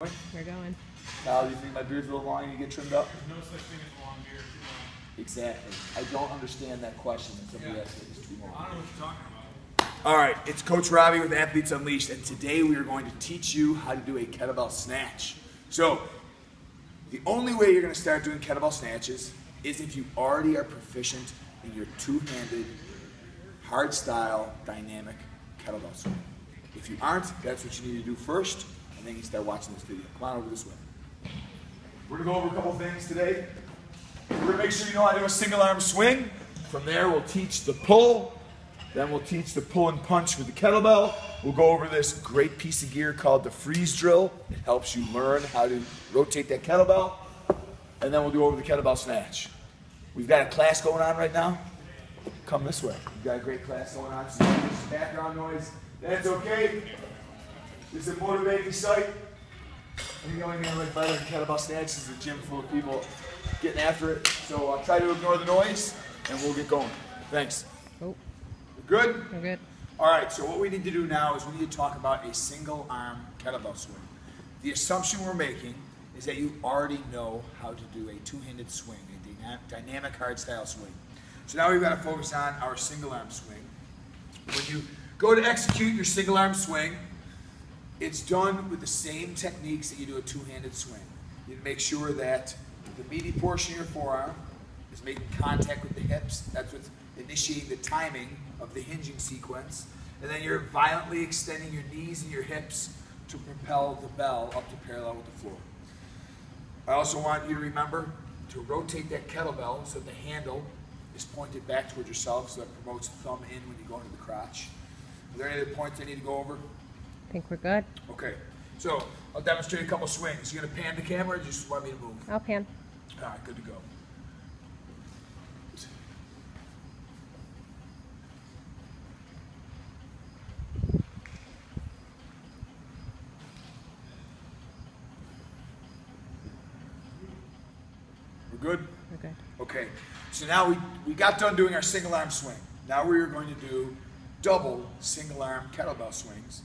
We're going. Kyle, do you think my beard's a little long and you get trimmed up? There's no such thing as long beard. Exactly. I don't understand that question when somebody asks me this too long. I don't know what you're talking about. All right, it's Coach Robbie with Athletes Unleashed, and today we are going to teach you how to do a kettlebell snatch. So, the only way you're going to start doing kettlebell snatches is if you already are proficient in your two-handed, hardstyle, dynamic kettlebell swing. If you aren't, that's what you need to do first, and then you start watching this video. Come on over this way. We're going to go over a couple things today. We're going to make sure you know how to do a single arm swing. From there, we'll teach the pull. Then we'll teach the pull and punch with the kettlebell. We'll go over this great piece of gear called the freeze drill. It helps you learn how to rotate that kettlebell. And then we'll go over the kettlebell snatch. We've got a class going on right now. Come this way. We've got a great class going on. So there's some background noise. That's okay. This is a motivating site. I think the only thing I like better than kettlebell snatch is a gym full of people getting after it. So I'll try to ignore the noise and we'll get going. Thanks. Oh. We're good? We're good. All right, so what we need to do now is we need to talk about a single arm kettlebell swing. The assumption we're making is that you already know how to do a two-handed swing, a dynamic hardstyle swing. So now we've got to focus on our single arm swing. When you go to execute your single arm swing, it's done with the same techniques that you do a two-handed swing. You need to make sure that the meaty portion of your forearm is making contact with the hips. That's what's initiating the timing of the hinging sequence. And then you're violently extending your knees and your hips to propel the bell up to parallel with the floor. I also want you to remember to rotate that kettlebell so the handle is pointed back towards yourself, so that promotes thumb in when you go into the crotch. Are there any other points I need to go over? I think we're good. Okay, so I'll demonstrate a couple swings. You gonna pan the camera or do you just want me to move? I'll pan. All right, good to go. We're good? We're good. Okay, so now we got done doing our single arm swing. Now we are going to do double single arm kettlebell swings.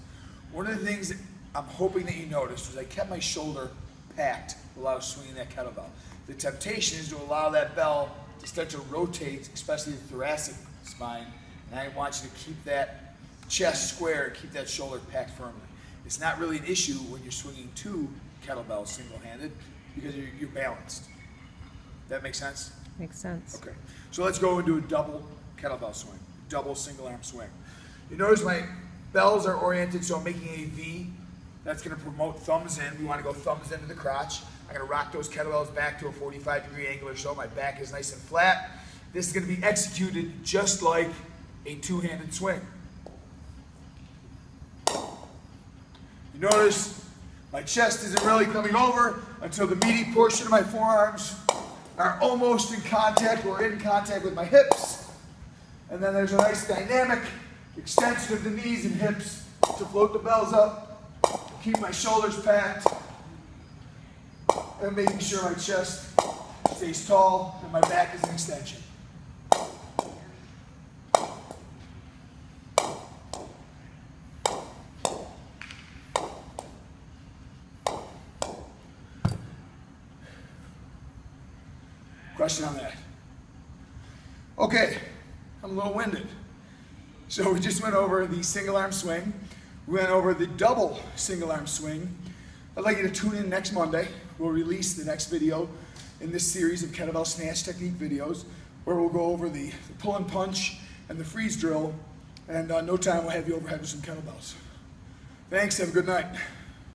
One of the things that I'm hoping that you noticed was I kept my shoulder packed while I was swinging that kettlebell. The temptation is to allow that bell to start to rotate, especially the thoracic spine, and I want you to keep that chest square and keep that shoulder packed firmly. It's not really an issue when you're swinging two kettlebells single-handed because you're balanced. That make sense? Makes sense. Okay, so let's go and do a double kettlebell swing, double single arm swing. You notice my bells are oriented, so I'm making a V. That's going to promote thumbs in. We want to go thumbs into the crotch. I'm going to rock those kettlebells back to a 45-degree angle or so. My back is nice and flat. This is going to be executed just like a two-handed swing. You notice my chest isn't really coming over until the meaty portion of my forearms are almost in contact or in contact with my hips. And then there's a nice dynamic extension of the knees and hips to float the bells up, keep my shoulders packed, and making sure my chest stays tall and my back is an extension. Question on that? Okay, I'm a little winded. So we just went over the single arm swing. We went over the double single arm swing. I'd like you to tune in next Monday. We'll release the next video in this series of kettlebell snatch technique videos where we'll go over the pull and punch and the freeze drill. And no time we'll have you overhead with some kettlebells. Thanks, have a good night.